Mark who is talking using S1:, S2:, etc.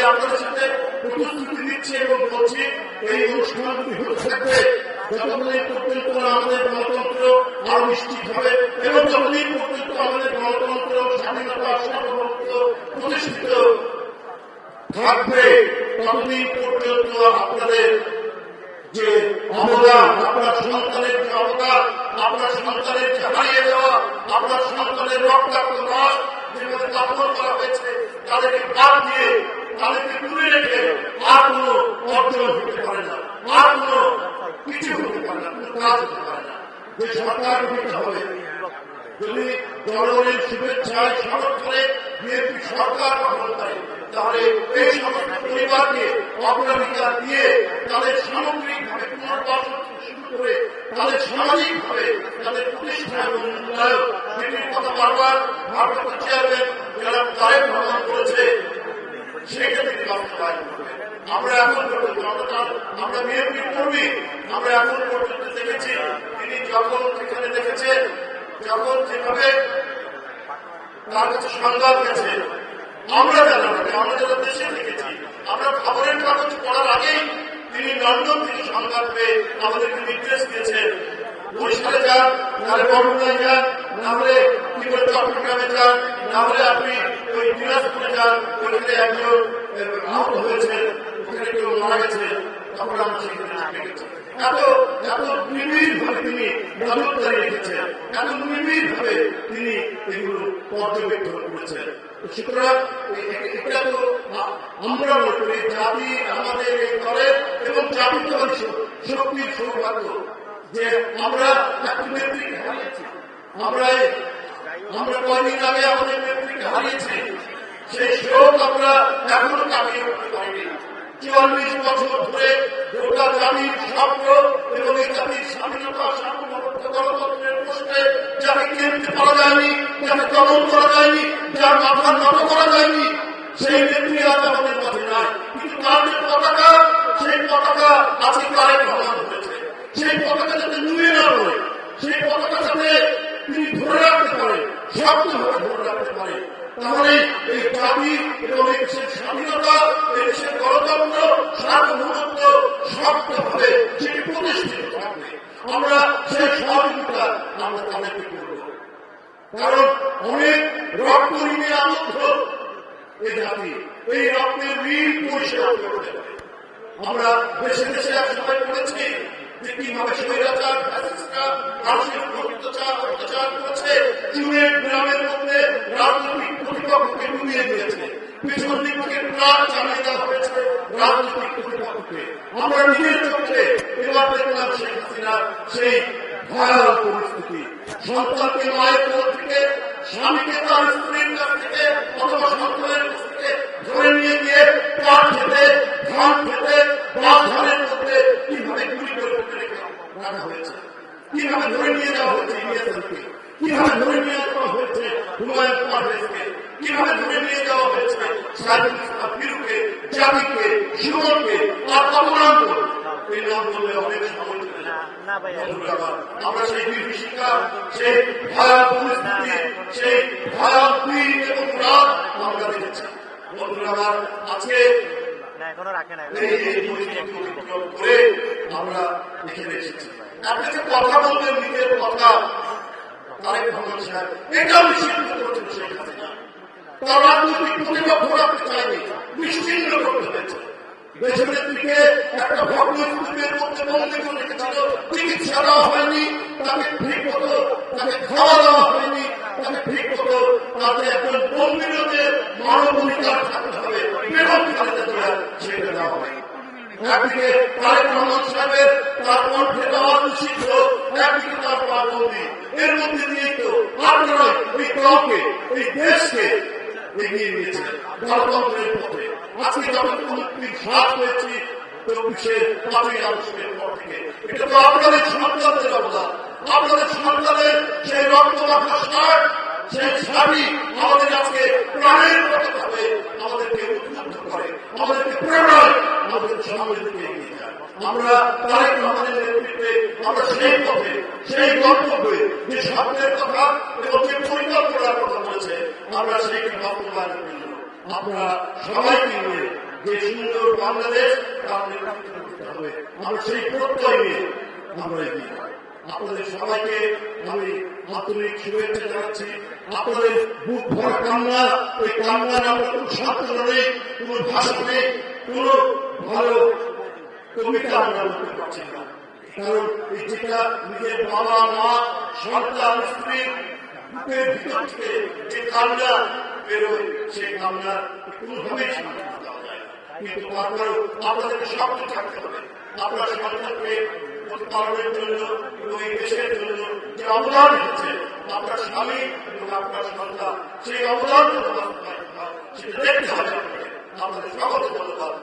S1: আপনাদের সাথে প্রতিশ্রুতি দিচ্ছি এবং বলছি এই অনুষ্ঠানটি হতে থাকবে যতদিন পর্যন্ত আমাদের গণতন্ত্র আরো নিশ্চিত হবে এবং যতদিন পর্যন্ত আমাদের গণতন্ত্র স্বাধীনতা সার্বভৌমত্ব প্রতিষ্ঠিত থাকবে ততদিন পর্যন্ত আপনাদের যে অবদান, আপনার সন্তানের যে অবদান, আপনার সন্তানের যে হারিয়ে যাওয়া, আপনার সন্তানের রক্তাক্ত লাশ যেভাবে দাফন করা হয়েছে তাদেরকে বাদ দিয়ে তাদেরকে দূরে রেখে আর কোন অর্জন হতে পারে না, আর কোন কিছু হতে পারে না, কোন কাজ হতে পারে না। যে সরকার গঠিত হবে যদি জনগণের শুভেচ্ছায় সমর্থনে বিএনপি সরকার গঠন করে তাহলে এই সমস্ত পরিবারকে অগ্রাধিকার দিয়ে তাদের সামগ্রিকভাবে পুনর্বাসন শুরু করে তাদের সামাজিকভাবে তাদের প্রতিষ্ঠা এবং উন্নয়ন এটির কথা বারবার ভারপ্রাপ্ত চেয়ারম্যান যারা তারেক রহমান করেছে সেক্ষেত্রে বাস্তবায়ন করবে। আমরা এখন পর্যন্ত আমরা বিএনপি কর্মী আমরা এখন পর্যন্ত দেখেছি তিনি যখন যেখানে দেখেছেন যখন যেভাবে তার কাছে সংবাদ গেছে আমরা যারা দেশে দেখেছি আমরা খবরের কাগজ পড়ার আগেই তিনি লন্ডন থেকে সংবাদ পেয়ে আমাদেরকে নির্দেশ দিয়েছেন বরিশালে যান, নাহলে বরগুনায় যান, নাহলে কি করে চট্টগ্রামে যান, নাহলে আপনি ওই দিনাজপুরে যান, ওইখানে একজন আহত হয়েছে, ওখানে কেউ মারা গেছে, তখন আমরা সেখানে গেছি। এত নিবিড় ভাবে তিনি নজরদারি রেখেছেন, এত নিবিড় ভাবে তিনি এগুলো পর্যবেক্ষণ করেছেন। সুতরাং এটা তো আমরা মনে করি জাতি আমাদের এই দলের এবং জাতীয়তাবাদী শক্তির সৌভাগ্য যে আমরা একটি নেত্রীকে হারিয়েছি। আমরা কয়েকদিন আগে আমাদের নেত্রীকে হারিয়েছি, সেই শোক আমরা এখনো কাটিয়ে উঠতে পারিনি। ৪৪ বছর ধরে গোটা জাতির স্বপ্ন এবং এই জাতির স্বাধীনতা সার্বভৌমত্ব গণতন্ত্রের প্রশ্নে যাকে কিনতে পারা যায়নি, যাকে দমন করা যায়নি, যার মাথা নত করা যায়নি, সেই নেত্রী আজ আমাদের মাঝে নাই। কিন্তু তার যে পতাকা, সেই পতাকা আজকে তারেক রহমান হয়েছে। সেই পতাকা যাতে নুয়ে না পড়ে, সেই পতাকা যাতে তিনি ধরে রাখতে পারে, শক্তভাবে ধরে রাখতে পারে, তাহলে এই জাতি এবং এই দেশের স্বাধীনতা, এই দেশের গণতন্ত্র সার্বভৌমত্ব শক্তভাবে সেটি প্রতিষ্ঠিত থাকবে। আমরা সেই সহযোগিতা আমরা তাদেরকে করব, কারণ অনেক রক্ত ঋণে আবদ্ধ এই জাতি, এই রক্তের ঋণ পরিষেবা করতে হবে। আমরা দেশে দেশে এক সময় করেছি যে কিভাবে স্বৈরাচার মানুষের অত্যাচার করেছে, চুনের গ্রামের মধ্যে রাজনৈতিক প্রতিপক্ষকে ডুবিয়ে দিয়েছে, পিছন দিক থেকে প্রাণ চালিয়ে দেওয়া হয়েছে রাজনৈতিক প্রতিপক্ষকে। আমরা নিজের চোখে এবার দেখলাম শেখ হাসিনার সেই ভয়াবহ পরিস্থিতি, সন্তানকে মায়ের কোল থেকে, স্বামীকে তার স্ত্রীর কাছ থেকে অথবা সন্তানের কাছ থেকে ধরে নিয়ে গিয়ে পাট খেতে, ধান খেতে, বাস ধানের মধ্যে কিভাবে গুলি করে রাখা হয়েছে, কিভাবে ধরে নিয়ে যাওয়া হয়েছে ইলিয়াসকে, কিভাবে ধরে নিয়ে যাওয়া হয়েছে হুমায়ুন পারভেজকে, কিভাবে ধরে নিয়ে যাওয়া হয়েছে সাইদুল ইসলাম ফিরুকে, জাতিকে, সুমনকে আর অপরান্ত। এই নাম বললে অনেক সময় আমরা সেই বিভীষিকা, সেই ভয়াবহ পরিস্থিতি, সেই ভয়াবহ দিন এবং রাত আমরা দেখেছি। বন্ধুরা আমার আজকে করে আমরা এখানে এসেছি। আপনি যে কথা বলবেন নিজের কথা, তারেক রহমান সাহেব এটাও নিশ্চিন্ত করেছেন শেখ হাসিনা। তার রাজনৈতিক প্রতিপক্ষ রাখতে চায়নি, নিশ্চিন্ত করতে হয়েছে। দেশের দিকে একটা ভগ্নস্তূপের মধ্যে বন্দী করে রেখেছিল, চিকিৎসা দেওয়া হয়নি, তাকে ঠিক মতো তাকে খাওয়া দেওয়া হয়নি, তাকে ঠিক মতো তাকে একজন বন্দিদের মানবাধিকার থাকতে হবে, বেগম খালেদা জিয়া সেটা দেওয়া হয়নি। একদিকে তারেক রহমান সাহেবের তার কণ্ঠে দেওয়া নিষিদ্ধ, একদিকে তার পাবন্দি, এর মধ্যে দিয়েই তো আপনারা এই দলকে, এই দেশকে এগিয়ে নিয়েছেন গণতন্ত্রের পথে। আজকে যখন মুক্তির শ্বাস পেয়েছি 5ই আগস্টের পর থেকে, এটা তো আপনাদের সন্তানদের অবদান, আপনাদের সন্তানের সেই রক্ত মাখা শার্ট, সেই শাড়ি আমাদের আজকে প্রাণের মতো ভাবে আমাদেরকে উদ্বুদ্ধ করে, আমাদেরকে প্রেরণায় আমাদের সামনের দিকে এগিয়ে যায়। আমরা তারেক রহমানের নেতৃত্বে আমরা সেই পথে, সেই গন্তব্যে যে স্বপ্নের কথা এবং যে পরিকল্পনার কথা বলেছে আমরা সেইটি বাস্তবায়ন করব। আমরা সবাইকে নিয়ে যে সুন্দর বাংলাদেশ তা আমাদের প্রাপ্ত করতে হবে। আমরা সেই প্রত্যয় নিয়ে আমরা এগিয়ে যাব। আপনাদের সবাইকে আমি আন্তরিক শুভেচ্ছা জানাচ্ছি। আপনাদের বুক ভরা কান্না, ওই কান্নার আমরা কোন সান্ত্বনা নেই, কোন ভাষা নেই, কোন ভালো কবিতা আমরা বলতে পারছি না। কারণ এই যেটা নিজের বাবা মা সন্তান স্ত্রী বুকের ভিতর থেকে যে কান্না বেরোয়, সেই কান্না কোনোভাবেই সান্ত্বনা দেওয়া যায় না। কিন্তু তারপরেও আপনাদেরকে সাবধান থাকতে হবে। আপনার সন্তানকে প্রতিপালনের জন্য এবং এই দেশের জন্য যে অবদান রেখেছে আপনার স্বামী এবং আপনার সন্তান, সেই অবদান সেটা দেখতে হবে। আপনাদের সকলকে ধন্যবাদ।